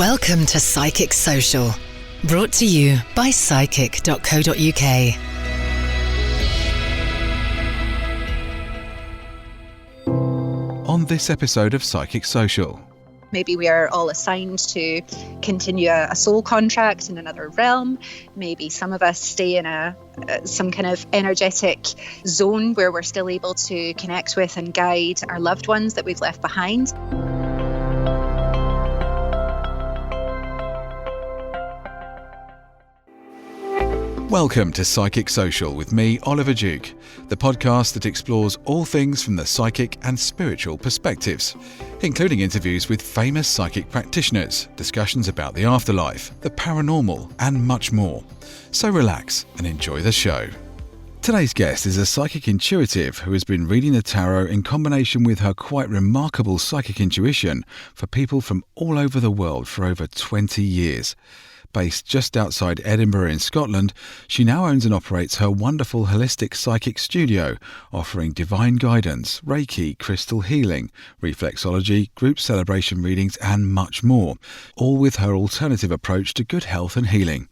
Welcome to Psychic Social, brought to you by psychic.co.uk. On this episode of Psychic Social. Maybe we are all assigned to continue a soul contract in another realm. Maybe some of us stay in some kind of energetic zone where we're still able to connect with and guide our loved ones that we've left behind. Welcome to Psychic Social with me, Oliver Duke, the podcast that explores all things from the psychic and spiritual perspectives, including interviews with famous psychic practitioners, discussions about the afterlife, the paranormal, and much more. So relax and enjoy the show. Today's guest is a psychic intuitive who has been reading the tarot in combination with her quite remarkable psychic intuition for people from all over the world for over 20 years. Based just outside Edinburgh in Scotland, she now owns and operates her wonderful holistic psychic studio, offering divine guidance, Reiki, crystal healing, reflexology, group celebration readings and much more, all with her alternative approach to good health and healing.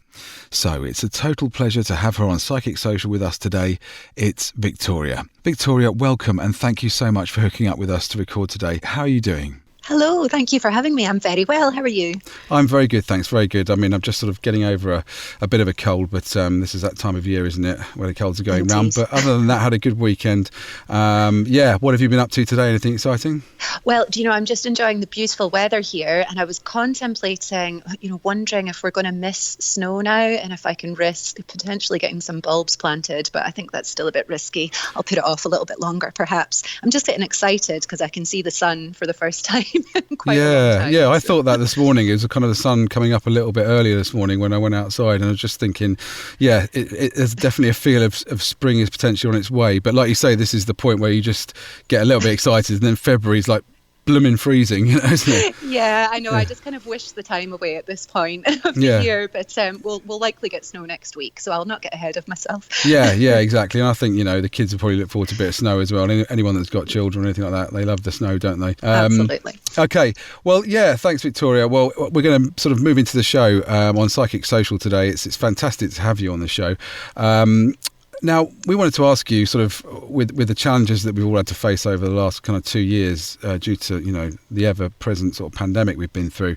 So it's a total pleasure to have her on Psychic Social with us today. It's Victoria. Victoria, welcome and thank you so much for hooking up with us to record today. How are you doing? Hello, thank you for having me. I'm very well. How are you? I'm very good, thanks. Very good. I mean, I'm just sort of getting over a bit of a cold, but this is that time of year, isn't it, where the colds are going round. But other than that, had a good weekend. What have you been up to today? Anything exciting? Well, I'm just enjoying the beautiful weather here, and I was contemplating, wondering if we're going to miss snow now and if I can risk potentially getting some bulbs planted, but I think that's still a bit risky. I'll put it off a little bit longer, perhaps. I'm just getting excited because I can see the sun for the first time. Quite a long time. I thought that this morning. It was kind of the sun coming up a little bit earlier this morning when I went outside, and I was just thinking, there's definitely a feel of spring is potentially on its way. But like you say, this is the point where you just get a little bit excited, and then February's like blooming freezing, isn't it? Yeah, I know. I just kind of wish the time away at this point of the year, but we'll likely get snow next week, so I'll not get ahead of myself. Yeah, exactly. And I think, the kids will probably look forward to a bit of snow as well. Anyone that's got children or anything like that, they love the snow, don't they? Absolutely. Okay. Well, thanks, Victoria. Well, we're going to sort of move into the show on Psychic Social today. It's fantastic to have you on the show. Now, we wanted to ask you, sort of, with the challenges that we've all had to face over the last kind of 2 years due to, the ever-present sort of pandemic we've been through,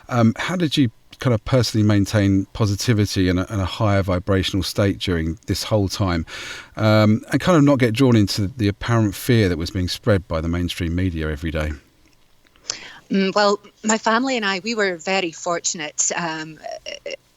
how did you kind of personally maintain positivity and a higher vibrational state during this whole time, and kind of not get drawn into the apparent fear that was being spread by the mainstream media every day? Well, my family and I, we were very fortunate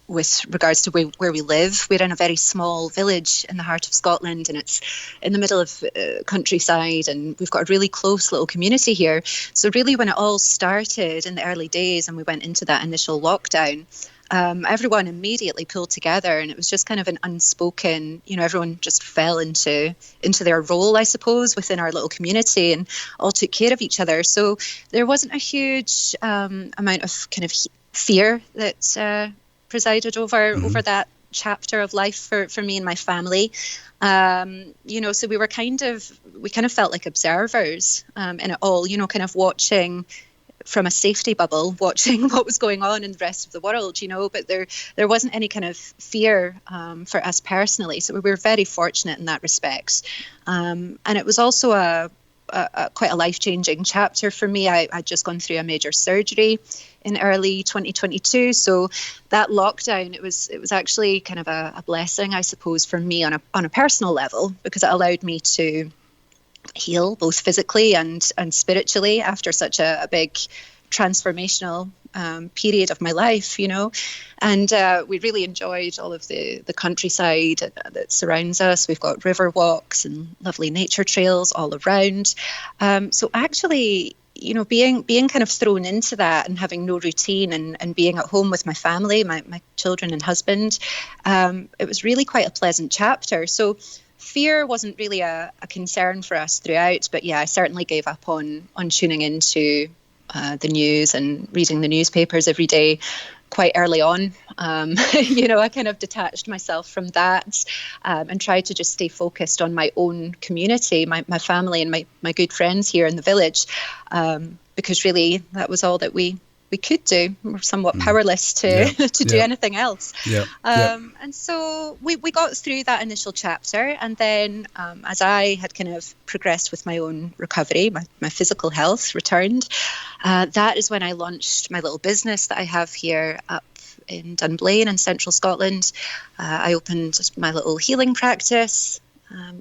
with regards to where we live. We're in a very small village in the heart of Scotland, and it's in the middle of countryside, and we've got a really close little community here. So really, when it all started in the early days and we went into that initial lockdown, everyone immediately pulled together, and it was just kind of an unspoken, everyone just fell into their role, I suppose, within our little community, and all took care of each other. So there wasn't a huge amount of kind of fear that presided over that chapter of life for me and my family. So we kind of felt like observers in it all, kind of watching from a safety bubble, watching what was going on in the rest of the world, but there wasn't any kind of fear for us personally. So we were very fortunate in that respect. And it was also quite a life-changing chapter for me. I'd just gone through a major surgery in early 2022, so that lockdown, it was actually kind of a blessing, I suppose, for me on a personal level, because it allowed me to heal both physically and spiritually after such a big transformational period of my life, and we really enjoyed all of the countryside that surrounds us. We've got river walks and lovely nature trails all around. So actually, being kind of thrown into that and having no routine and being at home with my family, my children and husband, it was really quite a pleasant chapter. So fear wasn't really a concern for us throughout, but I certainly gave up on tuning into the news and reading the newspapers every day quite early on. I kind of detached myself from that and tried to just stay focused on my own community, my family and my good friends here in the village, because really that was all that we we could do. We're somewhat powerless to do anything else. And so we got through that initial chapter, and then as I had kind of progressed with my own recovery, my physical health returned, that is when I launched my little business that I have here up in Dunblane in central Scotland. I opened my little healing practice,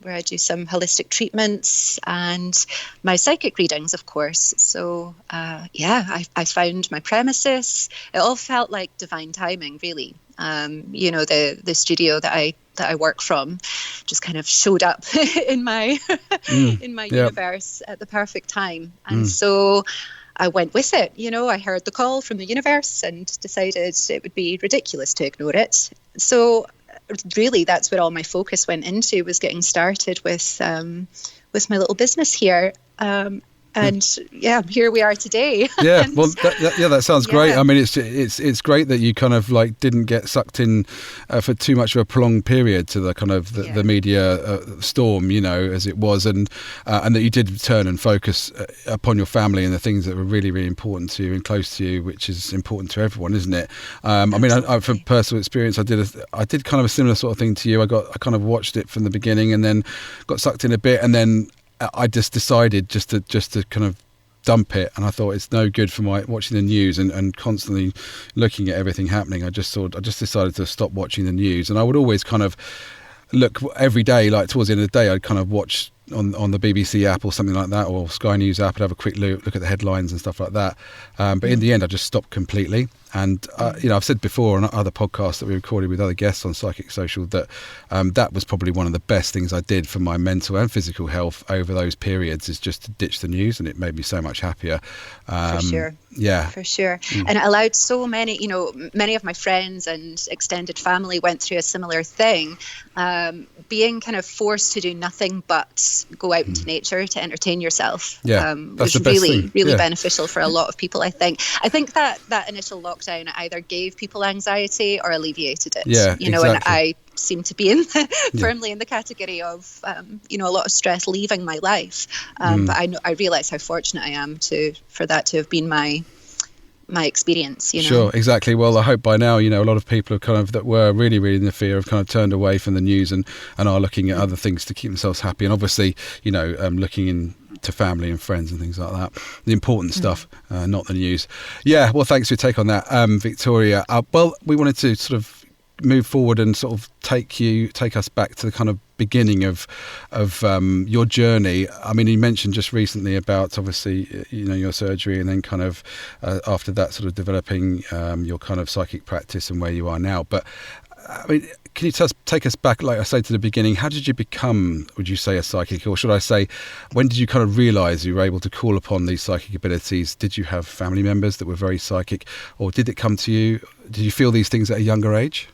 where I do some holistic treatments and my psychic readings, of course. So, I found my premises. It all felt like divine timing, really. The studio that I work from just kind of showed up in my universe at the perfect time. And so I went with it. I heard the call from the universe and decided it would be ridiculous to ignore it. So really, that's what all my focus went into, was getting started with my little business here. And here we are today. Yeah, well, that sounds great. I mean, it's great that you kind of like didn't get sucked in for too much of a prolonged period to the kind of the media storm, as it was, and that you did turn and focus upon your family and the things that were really, really important to you and close to you, which is important to everyone, isn't it? I mean, from personal experience, I did kind of a similar sort of thing to you. I kind of watched it from the beginning and then got sucked in a bit, and then I just decided just to kind of dump it, and I thought it's no good for watching the news and constantly looking at everything happening. I just decided to stop watching the news, and I would always kind of look every day, like towards the end of the day, I'd kind of watch on the BBC app or something like that, or Sky News app, and have a quick look at the headlines and stuff like that. But in the end, I just stopped completely. And I've said before on other podcasts that we recorded with other guests on Psychic Social that that was probably one of the best things I did for my mental and physical health over those periods, is just to ditch the news, and it made me so much happier. For sure. Yeah. For sure. And it allowed so many, many of my friends and extended family went through a similar thing, being kind of forced to do nothing but go out into nature to entertain yourself. Was really beneficial for a lot of people, I think. I think that initial lockdown either gave people anxiety or alleviated it. Exactly. And I seem to be firmly in the category of a lot of stress leaving my life. But I realise how fortunate I am for that to have been my experience. Sure, exactly. Well, I hope by now a lot of people have kind of that were really, really in the fear have kind of turned away from the news and are looking at other things to keep themselves happy, and obviously looking into family and friends and things like that, the important stuff, not the news. Well, thanks for your take on that, Victoria. Well, we wanted to sort of move forward and sort of take us back to the kind of beginning of your journey. I mean, you mentioned just recently about obviously your surgery, and then kind of after that sort of developing your kind of psychic practice and where you are now. But I mean, can you take us back, like I say, to the beginning? How did you become, would you say, a psychic? Or should I say, when did you kind of realise you were able to call upon these psychic abilities? Did you have family members that were very psychic, or did it come to you? Did you feel these things at a younger age?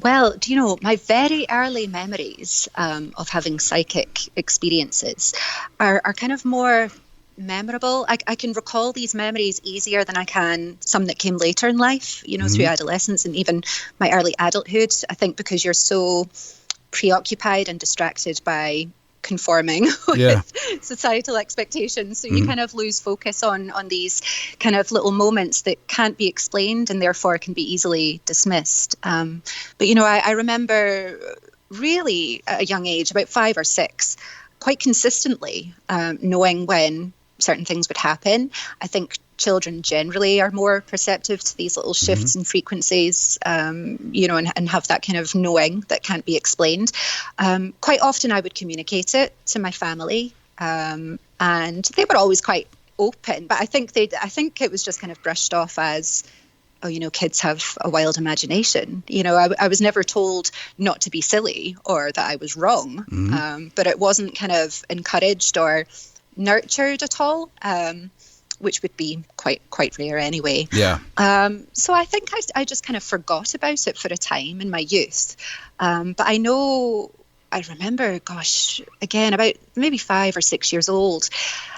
Well, my very early memories of having psychic experiences are kind of more memorable. I can recall these memories easier than I can some that came later in life, through adolescence and even my early adulthood. I think because you're so preoccupied and distracted by conforming with societal expectations, so you kind of lose focus on these kind of little moments that can't be explained and therefore can be easily dismissed. But I remember really at a young age, about 5 or 6, quite consistently knowing when certain things would happen. I think children generally are more perceptive to these little shifts in frequencies, and have that kind of knowing that can't be explained. Quite often I would communicate it to my family, and they were always quite open, but I think it was just kind of brushed off as, kids have a wild imagination. I was never told not to be silly or that I was wrong, but it wasn't kind of encouraged or nurtured at all, which would be quite rare anyway. So I think I just kind of forgot about it for a time in my youth. But I remember, again, about maybe 5 or 6 years old,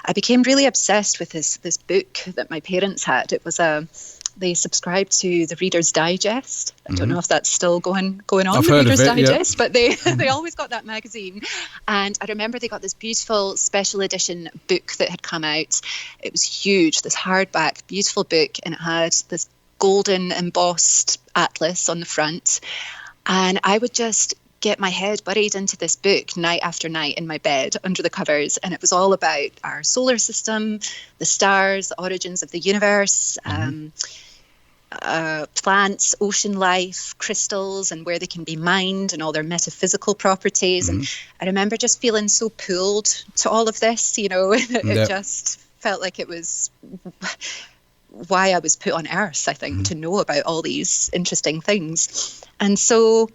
I became really obsessed with this book that my parents had. It was a they subscribe to the Reader's Digest. I don't know if that's still going on, I've the heard Reader's of it, Digest, but they always got that magazine. And I remember they got this beautiful special edition book that had come out. It was huge, this hardback, beautiful book, and it had this golden embossed atlas on the front. And I would just get my head buried into this book night after night in my bed under the covers, and it was all about our solar system, the stars, the origins of the universe, plants, ocean life, crystals, and where they can be mined and all their metaphysical properties. And I remember just feeling so pulled to all of this, it just felt like it was why I was put on earth, I think, to know about all these interesting things. And so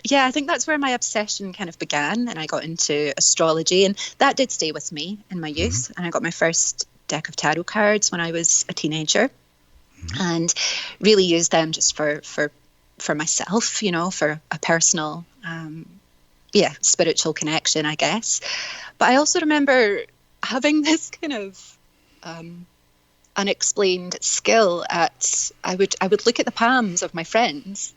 yeah, I think that's where my obsession kind of began, and I got into astrology, and that did stay with me in my youth. And I got my first deck of tarot cards when I was a teenager, and really used them just for myself, for a personal, spiritual connection, I guess. But I also remember having this kind of unexplained skill at I would look at the palms of my friends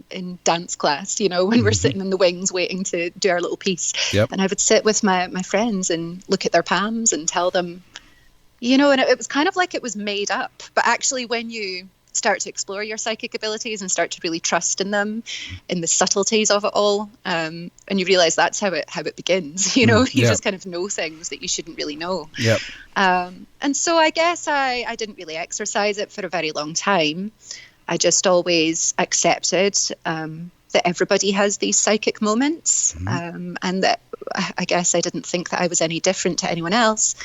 in dance class, when we're sitting in the wings waiting to do our little piece. And I would sit with my friends and look at their palms and tell them, and it was kind of like it was made up. But actually, when you start to explore your psychic abilities and start to really trust in them, in the subtleties of it all, and you realize that's how it begins. You just kind of know things that you shouldn't really know. And so I guess I didn't really exercise it for a very long time. I just always accepted that everybody has these psychic moments, and that I guess I didn't think that I was any different to anyone else.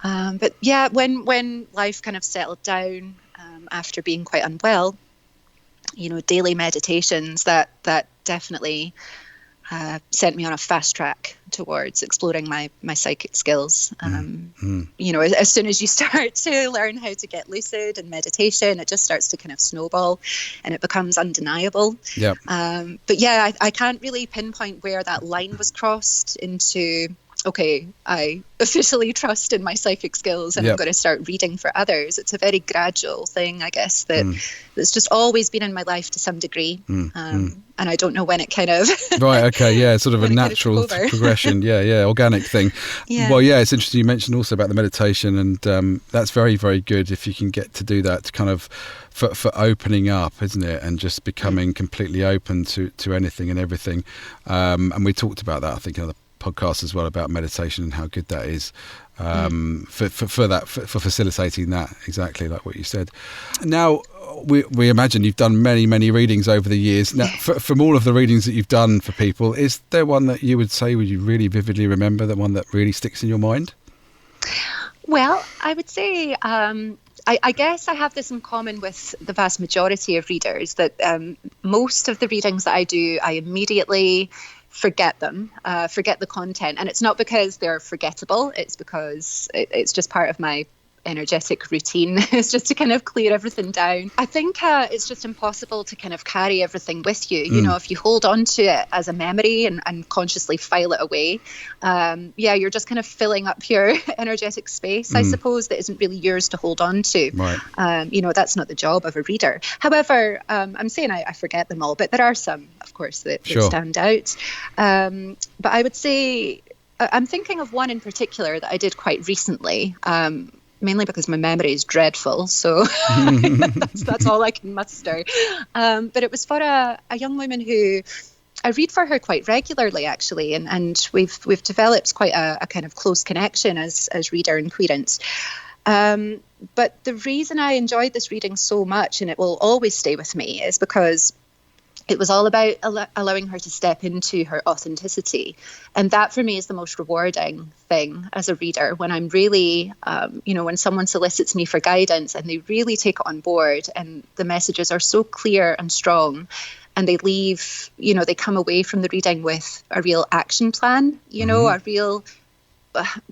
But yeah, when life kind of settled down after being quite unwell, daily meditations, that definitely sent me on a fast track towards exploring my psychic skills. As soon as you start to learn how to get lucid and meditation, it just starts to kind of snowball and it becomes undeniable. But yeah, I can't really pinpoint where that line was crossed into, okay, I officially trust in my psychic skills and I'm going to start reading for others. It's a very gradual thing, I guess, that's just always been in my life to some degree. And I don't know when it kind of... Right, okay, yeah, sort of a natural progression. Yeah, organic thing. Well, yeah, it's interesting you mentioned also about the meditation, and that's very, very good if you can get to do that, to kind of for opening up, isn't it? And just becoming completely open to anything and everything. And we talked about that, I think, in the podcast as well, about meditation and how good that is for facilitating that, exactly like what you said. Now, we imagine you've done many readings over the years. Now, from all of the readings that you've done for people, is there one that you would say, would you really vividly remember, the one that really sticks in your mind? Well, I would say I guess I have this in common with the vast majority of readers, that most of the readings that I do, I immediately forget them, forget the content. And it's not because they're forgettable, it's because it's just part of my energetic routine. It's just to kind of clear everything down. I think it's just impossible to kind of carry everything with you. If you hold on to it as a memory and consciously file it away, you're just kind of filling up your energetic space, I suppose, that isn't really yours to hold on to. That's not the job of a reader. However, I'm saying I forget them all, but there are some, of course, that stand out. But I would say, I'm thinking of one in particular that I did quite recently, mainly because my memory is dreadful, so that's all I can muster. But it was for a young woman who I read for her quite regularly, actually, and we've developed quite a kind of close connection as reader and querent. But the reason I enjoyed this reading so much, and it will always stay with me, is because it was all about allowing her to step into her authenticity. And that for me is the most rewarding thing as a reader, when I'm really, when someone solicits me for guidance and they really take it on board and the messages are so clear and strong, and they leave, they come away from the reading with a real action plan, a real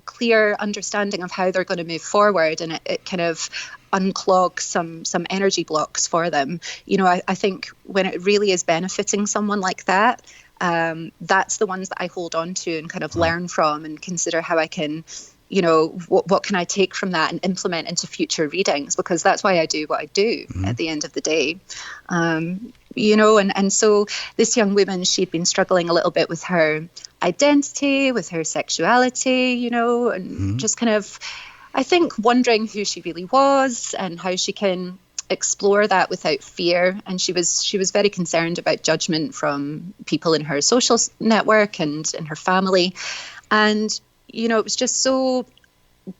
clear understanding of how they're going to move forward, and it kind of unclog some energy blocks for them. I think when it really is benefiting someone like that, that's the ones that I hold on to and kind of learn from and consider how I can what can I take from that and implement into future readings, because that's why I do what I do at the end of the day. And so this young woman, she'd been struggling a little bit with her identity, with her sexuality, and just kind of, I think, wondering who she really was and how she can explore that without fear. And she was very concerned about judgment from people in her social network and in her family. And, it was just so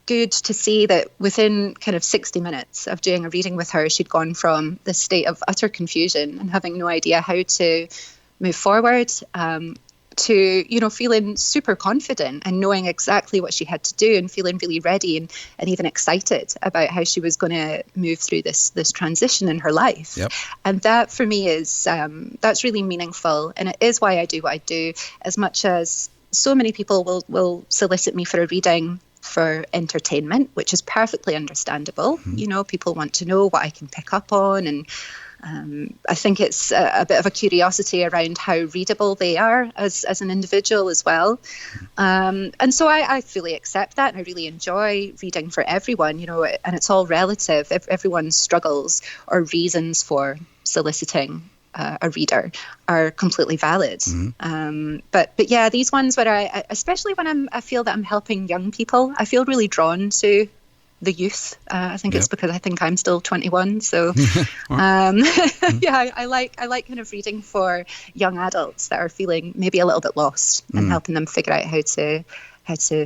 good to see that within kind of 60 minutes of doing a reading with her, she'd gone from this state of utter confusion and having no idea how to move forward, to, feeling super confident and knowing exactly what she had to do and feeling really ready and even excited about how she was going to move through this transition in her life. Yep. And that for me is, that's really meaningful. And it is why I do what I do, as much as so many people will solicit me for a reading for entertainment, which is perfectly understandable. People want to know what I can pick up on, and I think it's a bit of a curiosity around how readable they are as an individual as well. And so I fully accept that, and I really enjoy reading for everyone, and it's all relative. Everyone's struggles or reasons for soliciting a reader are completely valid. But yeah, these ones where I especially when I feel that I'm helping young people, I feel really drawn to the youth. I think it's because I think I'm still 21. So I like kind of reading for young adults that are feeling maybe a little bit lost and helping them figure out how to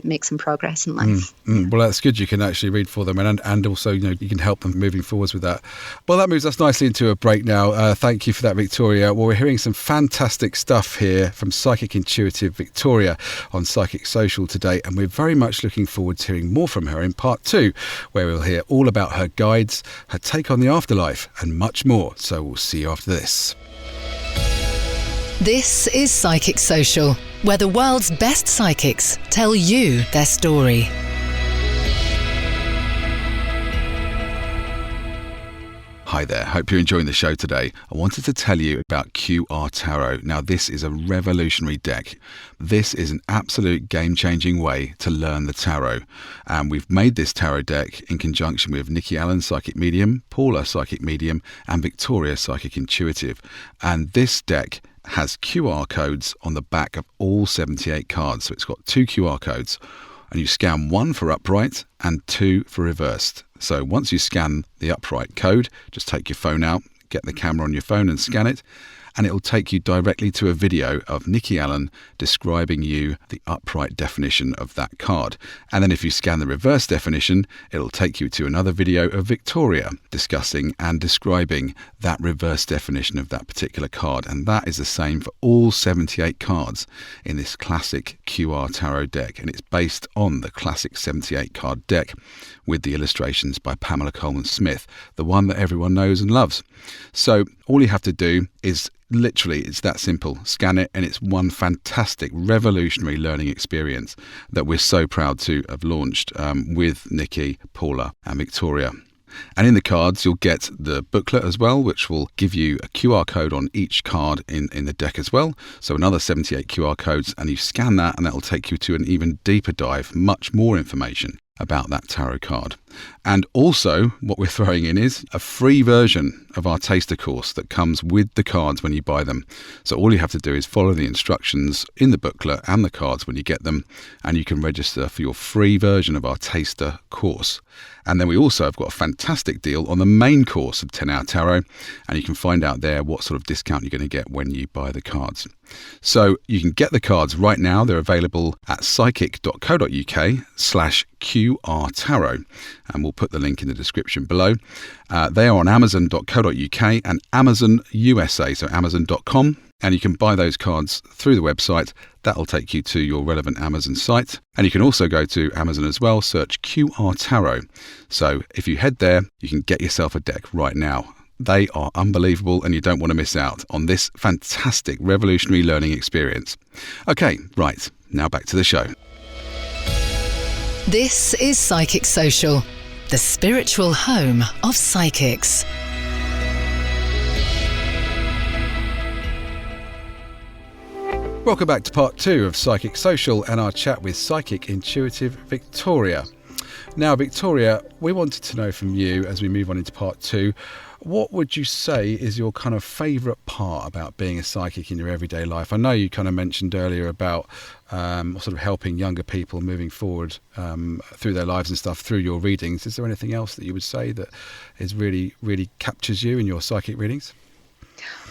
make some progress in life. Well, that's good. You can actually read for them and also, you can help them moving forwards with that. Well, that moves us nicely into a break now. Thank you for that, Victoria. Well, we're hearing some fantastic stuff here from Psychic Intuitive Victoria on Psychic Social today, and we're very much looking forward to hearing more from her in part 2, where we'll hear all about her guides, her take on the afterlife, and much more. So we'll see you after this. This is Psychic Social, where the world's best psychics tell you their story. Hi there, hope you're enjoying the show today. I wanted to tell you about QR Tarot. Now, this is a revolutionary deck. This is an absolute game-changing way to learn the tarot. And we've made this tarot deck in conjunction with Nikki Allen, Psychic Medium, Paula, Psychic Medium, and Victoria, Psychic Intuitive. And this deck has QR codes on the back of all 78 cards. So it's got 2 QR codes, and you scan 1 for upright and 2 for reversed. So once you scan the upright code, just take your phone out, get the camera on your phone and scan it, and it will take you directly to a video of Nikki Allen describing you the upright definition of that card. And then if you scan the reverse definition, it'll take you to another video of Victoria discussing and describing that reverse definition of that particular card. And that is the same for all 78 cards in this classic QR Tarot deck. And it's based on the classic 78 card deck with the illustrations by Pamela Coleman-Smith, the one that everyone knows and loves. So all you have to do is literally, it's that simple. Scan it, and it's one fantastic, revolutionary learning experience that we're so proud to have launched with Nikki, Paula, and Victoria. And in the cards, you'll get the booklet as well, which will give you a QR code on each card in the deck as well. So another 78 QR codes, and you scan that, and that will take you to an even deeper dive, much more information about that tarot card. And also what we're throwing in is a free version of our taster course that comes with the cards when you buy them. So all you have to do is follow the instructions in the booklet and the cards when you get them, and you can register for your free version of our taster course. And then we also have got a fantastic deal on the main course of 10 Hour Tarot, and you can find out there what sort of discount you're going to get when you buy the cards. So you can get the cards right now. They're available at psychic.co.uk/QR Tarot, and we'll put the link in the description below. They are on amazon.co.uk and Amazon USA, so amazon.com. And you can buy those cards through the website. That'll take you to your relevant Amazon site. And you can also go to Amazon as well, search QR Tarot. So if you head there, you can get yourself a deck right now. They are unbelievable, and you don't want to miss out on this fantastic revolutionary learning experience. Okay, right, now back to the show. This is Psychic Social, the spiritual home of psychics. Welcome back to part 2 of Psychic Social and our chat with psychic intuitive Victoria. Now, Victoria, we wanted to know from you as we move on into part 2, what would you say is your kind of favourite part about being a psychic in your everyday life? I know you kind of mentioned earlier about sort of helping younger people moving forward through their lives and stuff through your readings. Is there anything else that you would say that is really, really captures you in your psychic readings?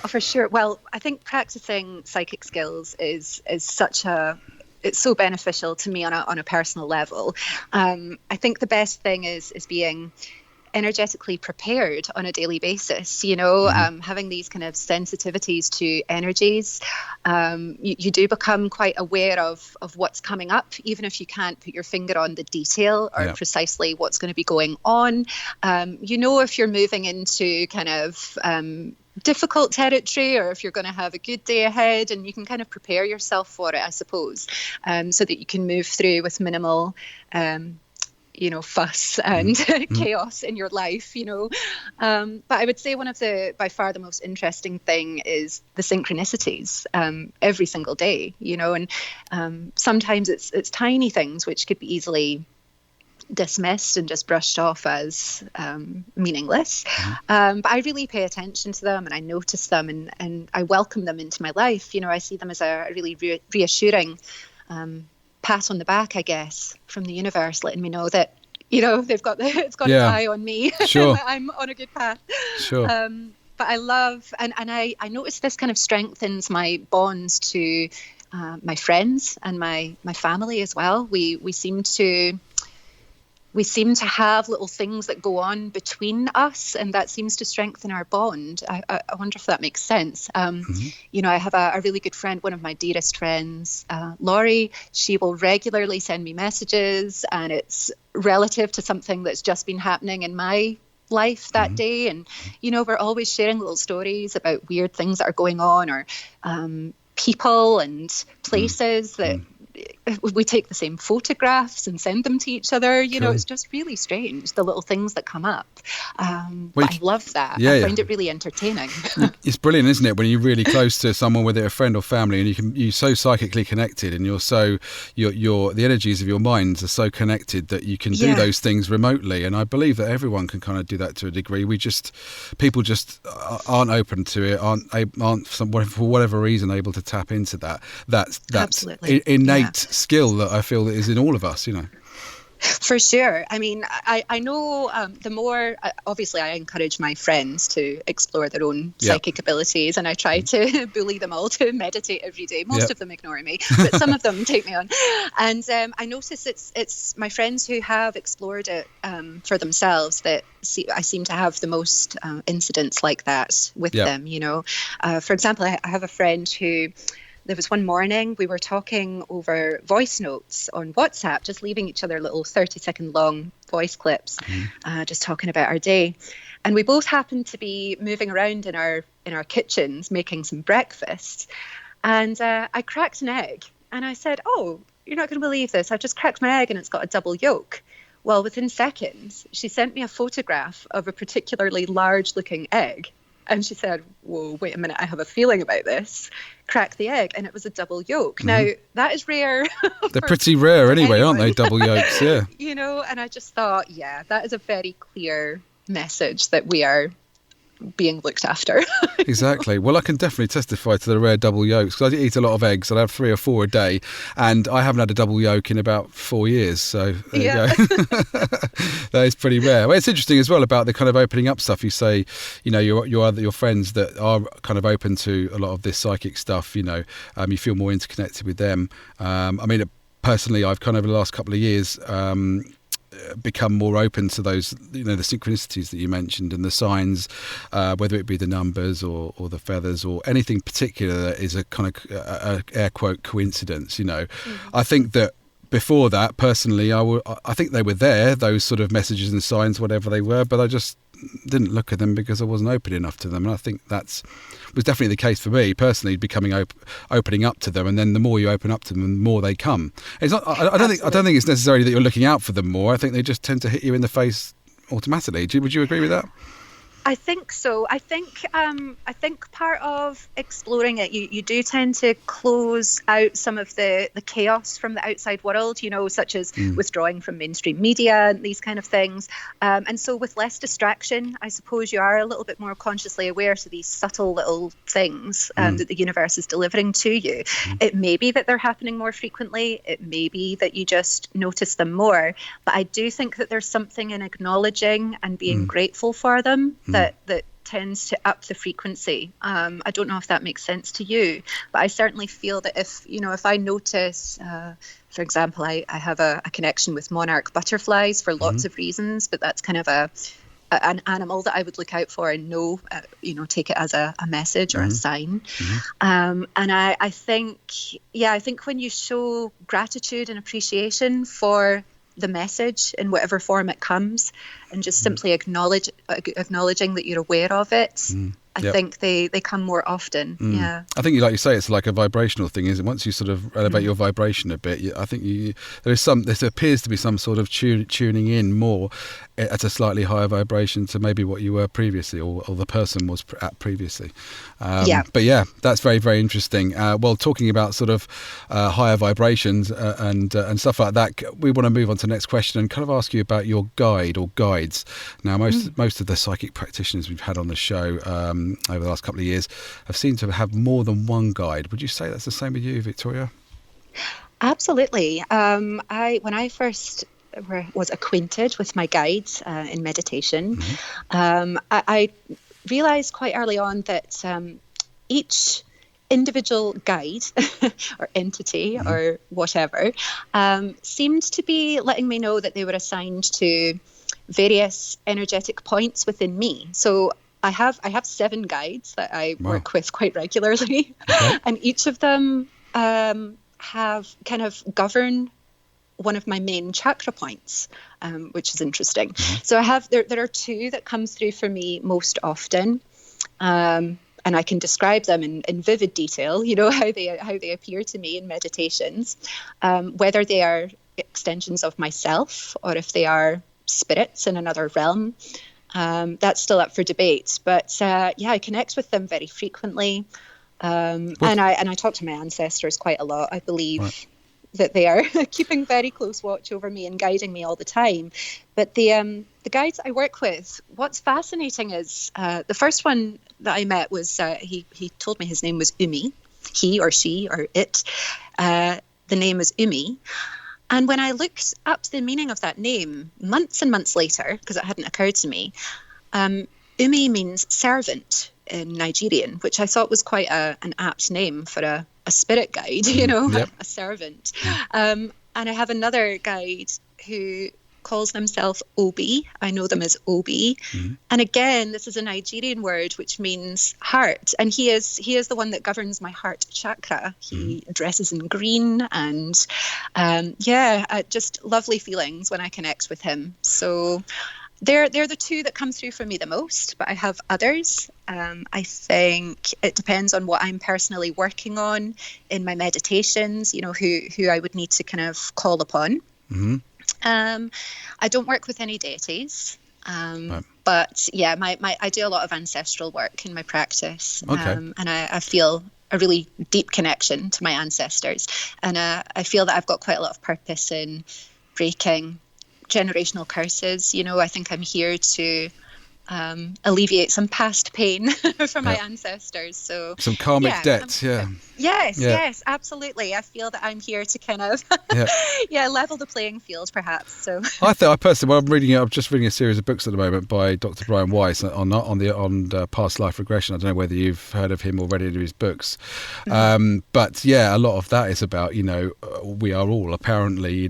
Oh, for sure. Well, I think practicing psychic skills is it's so beneficial to me on a personal level. I think the best thing is being energetically prepared on a daily basis, having these kind of sensitivities to energies. You do become quite aware of what's coming up, even if you can't put your finger on the detail or precisely what's going to be going on. If you're moving into kind of difficult territory or if you're going to have a good day ahead, and you can kind of prepare yourself for it, I suppose, so that you can move through with minimal fuss and chaos in your life, But I would say one of by far the most interesting thing is the synchronicities every single day, and sometimes it's tiny things which could be easily dismissed and just brushed off as meaningless. But I really pay attention to them, and I notice them, and I welcome them into my life. I see them as a really reassuring pat on the back, I guess, from the universe, letting me know that it's got its eye on me. Sure. I'm on a good path. Sure. But I love, and I notice this kind of strengthens my bonds to my friends and my family as well. We seem to have little things that go on between us, and that seems to strengthen our bond. I wonder if that makes sense. I have a really good friend, one of my dearest friends, Laurie. She will regularly send me messages, and it's relative to something that's just been happening in my life that day. And, we're always sharing little stories about weird things that are going on, or people and places that we take the same photographs and send them to each other. Cool. It's just really strange, the little things that come up. But I love that. I find it really entertaining. It's brilliant, isn't it, when you're really close to someone, whether a friend or family, and you're so psychically connected, and the energies of your minds are so connected that you can do those things remotely. And I believe that everyone can kind of do that to a degree. People just aren't open to it, aren't for whatever reason able to tap into that. That's Absolutely. Innate skill that I feel that is in all of us, For sure. I mean, I know the more, obviously I encourage my friends to explore their own psychic abilities, and I try to bully them all to meditate every day. Most of them ignore me, but some of them take me on. And I notice it's my friends who have explored it for themselves that I seem to have the most incidents like that with them, For example, I have a friend who, there was one morning we were talking over voice notes on WhatsApp, just leaving each other little 30-second long voice clips, just talking about our day. And we both happened to be moving around in our kitchens, making some breakfast. And I cracked an egg, and I said, "Oh, you're not going to believe this. I've just cracked my egg and it's got a double yolk." Well, within seconds, she sent me a photograph of a particularly large looking egg. And she said, "Whoa, wait a minute, I have a feeling about this." Crack the egg, and it was a double yolk. Now, that is rare. They're pretty rare anyway, aren't they, double yolks? Yeah. And I just thought, that is a very clear message that we are being looked after. Exactly. Well, I can definitely testify to the rare double yolks, because I eat a lot of eggs. I have 3 or 4 a day, and I haven't had a double yolk in about 4 years. So there you go. That is pretty rare. Well, it's interesting as well about the kind of opening up stuff. You say, your friends that are kind of open to a lot of this psychic stuff. You feel more interconnected with them. Personally, I've kind of the last couple of years become more open to those, the synchronicities that you mentioned and the signs, whether it be the numbers or the feathers or anything particular that is a kind of a air quote coincidence. I think that before that, personally, I think they were there, those sort of messages and signs, whatever they were, but I just didn't look at them because I wasn't open enough to them. And I think was definitely the case for me personally, opening up to them, and then the more you open up to them, the more they come. It's not. I don't think it's necessarily that you're looking out for them more. I think they just tend to hit you in the face automatically. Would you agree with that? I think so. I think part of exploring it, you do tend to close out some of the chaos from the outside world, such as withdrawing from mainstream media and these kind of things. And so with less distraction, I suppose you are a little bit more consciously aware to these subtle little things that the universe is delivering to you. It may be that they're happening more frequently. It may be that you just notice them more. But I do think that there's something in acknowledging and being grateful for them that tends to up the frequency. I don't know if that makes sense to you, but I certainly feel that if I notice, for example, I have a connection with monarch butterflies for lots of reasons, but that's kind of an animal that I would look out for and know, take it as a message or a sign. And I think when you show gratitude and appreciation for the message in whatever form it comes, and just simply acknowledging that you're aware of it, I think they come more often. Yeah, I think, like you say, it's like a vibrational thing, isn't it? Once you sort of elevate your vibration a bit, I think there appears to be some sort of tuning in more at a slightly higher vibration to maybe what you were previously, or the person was at previously. But yeah, that's very, very interesting. Well, talking about sort of higher vibrations and stuff like that, we want to move on to the next question and kind of ask you about your guide or guides. Now, most of the psychic practitioners we've had on the show over the last couple of years have seemed to have more than one guide. Would you say that's the same with you, Victoria? Absolutely. When I first was acquainted with my guides in meditation, I realized quite early on that each individual guide or entity or whatever seemed to be letting me know that they were assigned to various energetic points within me. So I have 7 guides that I work with quite regularly, and each of them have kind of govern one of my main chakra points, which is interesting. So I have there are 2 that come through for me most often, and I can describe them in vivid detail. How they appear to me in meditations, whether they are extensions of myself or if they are spirits in another realm. That's still up for debate, but I connect with them very frequently, and I talk to my ancestors quite a lot. I believe that they are keeping very close watch over me and guiding me all the time. But the guides I work with, what's fascinating is the first one that I met was he told me his name was Umi, he or she or it. The name is Umi. And when I looked up the meaning of that name months and months later, because it hadn't occurred to me, Umi means servant in Nigerian, which I thought was quite an apt name for a spirit guide, a servant. And I have another guide who calls themselves Obi. I know them as Obi. And again, this is a Nigerian word which means heart. And he is the one that governs my heart chakra. He dresses in green and just lovely feelings when I connect with him. So they're the 2 that come through for me the most, but I have others. I think it depends on what I'm personally working on in my meditations, who I would need to kind of call upon. I don't work with any deities, but I do a lot of ancestral work in my practice, and I feel a really deep connection to my ancestors, and I feel that I've got quite a lot of purpose in breaking generational curses. I think I'm here to alleviate some past pain from my ancestors. So some karmic debts, Yes, absolutely. I feel that I'm here to kind of level the playing field, perhaps. So I personally, I'm just reading a series of books at the moment by Dr. Brian Weiss on past life regression. I don't know whether you've heard of him or read any of his books, but a lot of that is about we are all apparently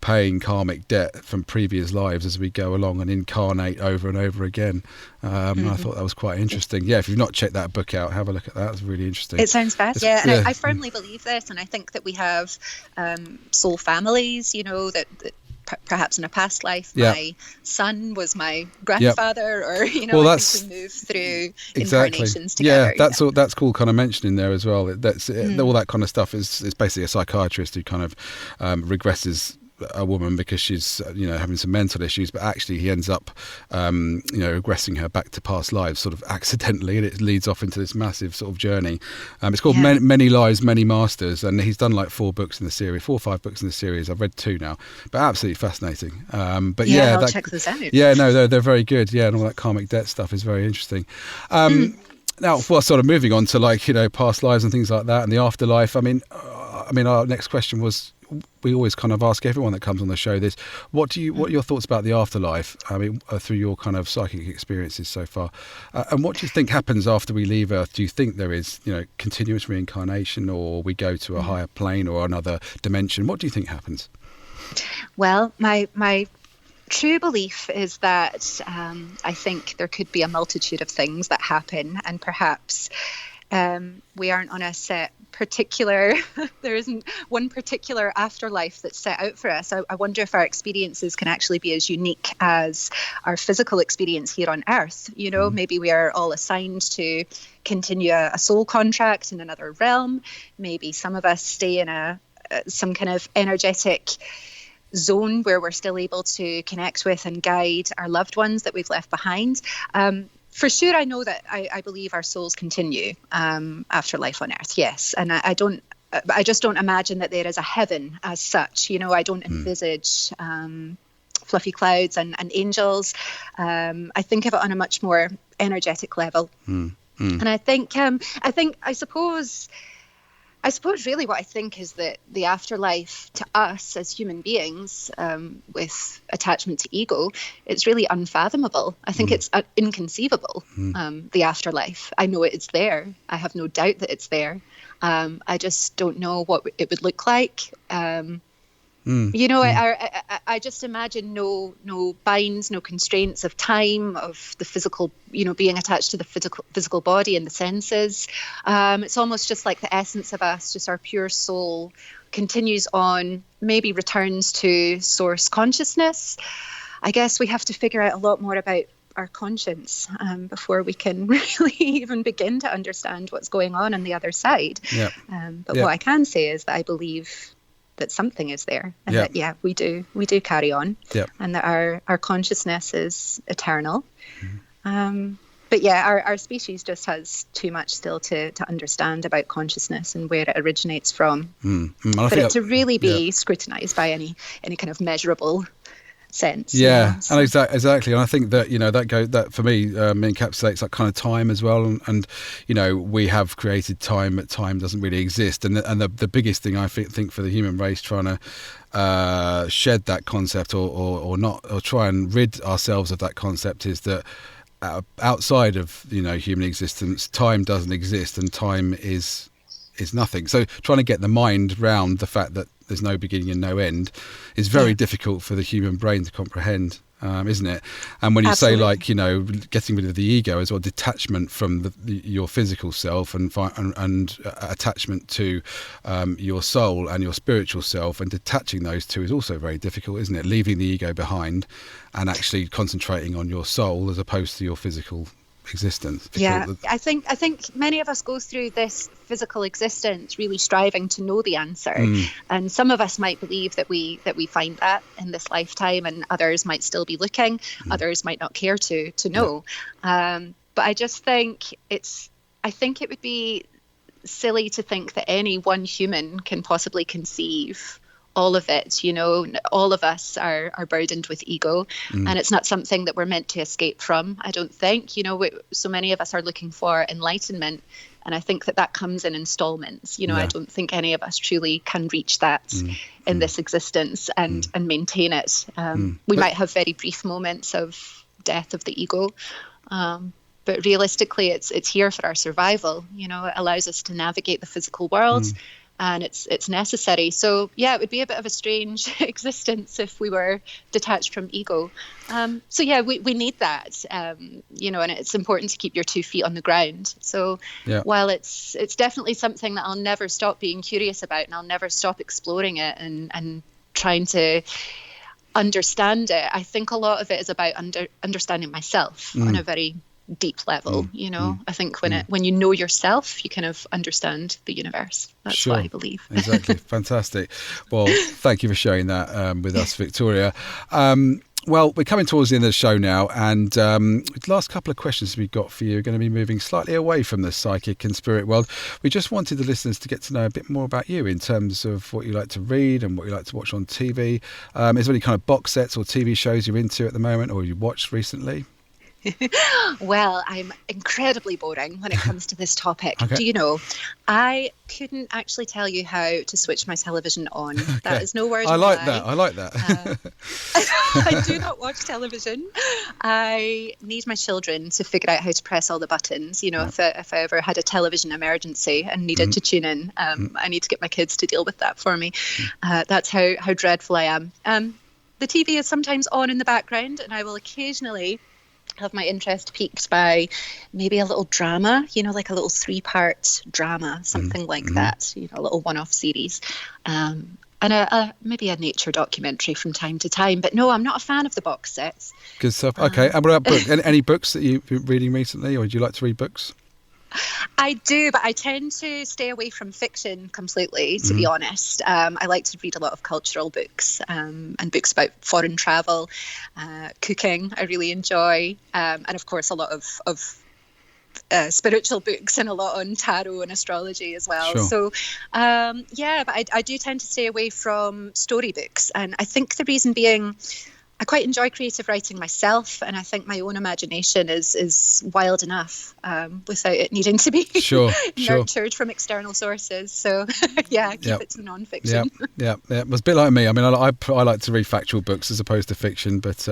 paying karmic debt from previous lives as we go along and incarnate over and over again. I thought that was quite interesting. If you've not checked that book out, have a look at that. It's really interesting. It sounds fascinating. And I firmly believe this, and I think that we have soul families, that perhaps in a past life my son was my grandfather, or I think we move through incarnations together. That's cool kind of mentioning there as well. That's all that kind of stuff is basically a psychiatrist who kind of regresses a woman because she's having some mental issues, but actually he ends up regressing her back to past lives sort of accidentally, and it leads off into this massive sort of journey. It's called Many Lives, Many Masters, and he's done like 4 or 5 books in the series. I've read 2 now, but absolutely fascinating. I'll check those out. They're very good. And all that karmic debt stuff is very interesting. Now, sort of moving on to past lives and things like that, and the afterlife. I mean, our next question was, we always kind of ask everyone that comes on the show this: what are your thoughts about the afterlife? I mean, through your kind of psychic experiences so far, and what do you think happens after we leave Earth? Do you think there is, continuous reincarnation, or we go to a higher plane or another dimension? What do you think happens? Well, my true belief is that I think there could be a multitude of things that happen, and perhaps we aren't on a set particular, there isn't one particular afterlife that's set out for us. I wonder if our experiences can actually be as unique as our physical experience here on Earth. Maybe we are all assigned to continue a soul contract in another realm. Maybe some of us stay in some kind of energetic zone where we're still able to connect with and guide our loved ones that we've left behind. For sure, I know that I believe our souls continue after life on Earth, yes. And I just don't imagine that there is a heaven as such. I don't envisage fluffy clouds and angels. I think of it on a much more energetic level. And I suppose really what I think is that the afterlife to us as human beings, with attachment to ego, it's really unfathomable. I think it's inconceivable, the afterlife. I know it's there. I have no doubt that it's there. I just don't know what it would look like. I just imagine no binds, no constraints of time, of the physical, being attached to the physical body and the senses. It's almost just like the essence of us, just our pure soul, continues on, maybe returns to source consciousness. I guess we have to figure out a lot more about our conscience before we can really even begin to understand what's going on the other side. What I can say is that I believe that something is there, and that we do carry on, and that our consciousness is eternal. But our species just has too much still to understand about consciousness and where it originates from, for it to really be scrutinized by any kind of measurable sense. And exactly. And I think that that for me encapsulates that kind of time as well. And we have created time, but time doesn't really exist. And the biggest thing I think for the human race trying to shed that concept or try and rid ourselves of that concept is that outside of human existence, time doesn't exist, and time is nothing. So trying to get the mind round the fact that there's no beginning and no end is very difficult for the human brain to comprehend, isn't it? And when you say getting rid of the ego as well, detachment from your physical self and attachment to your soul and your spiritual self, and detaching those two is also very difficult, isn't it? Leaving the ego behind and actually concentrating on your soul as opposed to your physical existence. I think many of us go through this physical existence really striving to know the answer, and some of us might believe that we find that in this lifetime, and others might still be looking, others might not care to know. But I just think it would be silly to think that any one human can possibly conceive all of it. All of us are burdened with ego, and it's not something that we're meant to escape from, I don't think. So many of us are looking for enlightenment, and I think that comes in installments. I don't think any of us truly can reach that in this existence and maintain it. We might have very brief moments of death of the ego, but realistically it's here for our survival. It allows us to navigate the physical world, and it's necessary. So it would be a bit of a strange existence if we were detached from ego. We need that, and it's important to keep your 2 feet on the ground. So while it's definitely something that I'll never stop being curious about, and I'll never stop exploring it and trying to understand it, I think a lot of it is about understanding myself on a very deep level. I think when you know yourself, you kind of understand the universe. That's what I believe. Exactly. Fantastic. Well, thank you for sharing that with us, Victoria. Well, we're coming towards the end of the show now, and the last couple of questions we've got for you are going to be moving slightly away from the psychic and spirit world. We just wanted the listeners to get to know a bit more about you in terms of what you like to read and what you like to watch on TV. Is there any kind of box sets or TV shows you're into at the moment, or you watched recently? Well, I'm incredibly boring when it comes to this topic. Okay. Do you know, I couldn't actually tell you how to switch my television on. Okay. That is no word. I like that. I do not watch television. I need my children to figure out how to press all the buttons. If I ever had a television emergency and needed to tune in, I need to get my kids to deal with that for me. That's how dreadful I am. The TV is sometimes on in the background, and I will occasionally have my interest piqued by maybe a little drama, like a little 3-part drama, something like that, a little one-off series, and maybe a nature documentary from time to time. But no, I'm not a fan of the box sets. Good stuff. Okay, and what about books? Any books that you've been reading recently, or do you like to read books? I do, but I tend to stay away from fiction completely, to be honest. I like to read a lot of cultural books and books about foreign travel, cooking I really enjoy, and of course a lot of spiritual books and a lot on tarot and astrology as well. Sure. So but I do tend to stay away from storybooks, and I think the reason being, I quite enjoy creative writing myself, and I think my own imagination is wild enough without it needing to be nurtured from external sources. So, keep it to non-fiction. Yeah. It was a bit like me. I mean, I like to read factual books as opposed to fiction. But,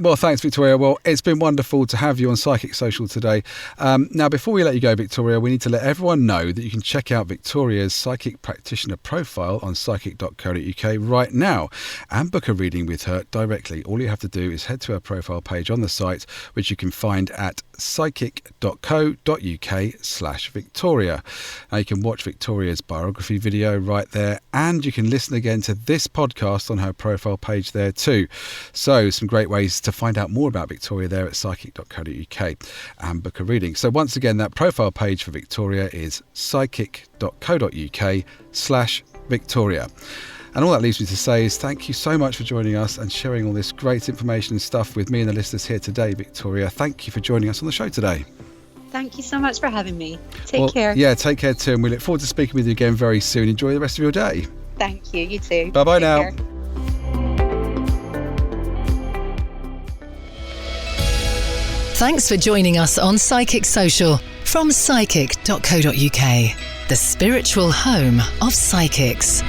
well, thanks, Victoria. Well, it's been wonderful to have you on Psychic Social today. Now, before we let you go, Victoria, we need to let everyone know that you can check out Victoria's psychic practitioner profile on psychic.co.uk right now and book a reading with her directly. All you have to do is head to her profile page on the site, which you can find at psychic.co.uk/Victoria. Now you can watch Victoria's biography video right there, and you can listen again to this podcast on her profile page there too. So some great ways to find out more about Victoria there at psychic.co.uk and book a reading. So once again, that profile page for Victoria is psychic.co.uk/Victoria. And all that leaves me to say is thank you so much for joining us and sharing all this great information and stuff with me and the listeners here today, Victoria. Thank you for joining us on the show today. Thank you so much for having me. Take care. Yeah, take care too. And we look forward to speaking with you again very soon. Enjoy the rest of your day. Thank you. You too. Bye-bye now. Care. Thanks for joining us on Psychic Social from psychic.co.uk, the spiritual home of psychics.